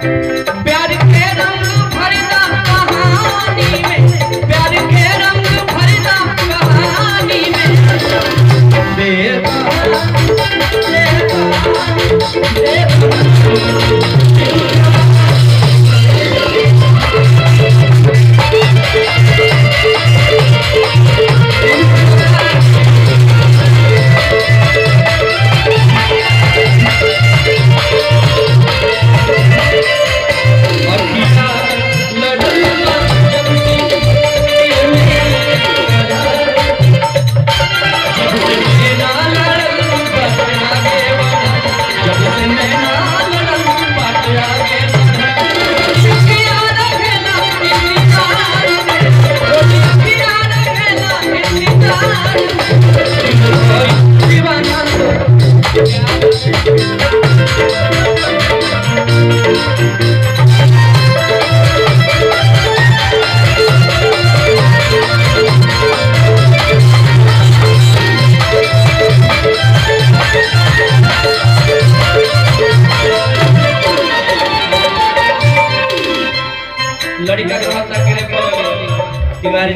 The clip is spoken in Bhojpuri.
प्यार के रंग भरदा कहानी में, प्यार के रंग भरदा कहानी में लड़का के हाथ तक के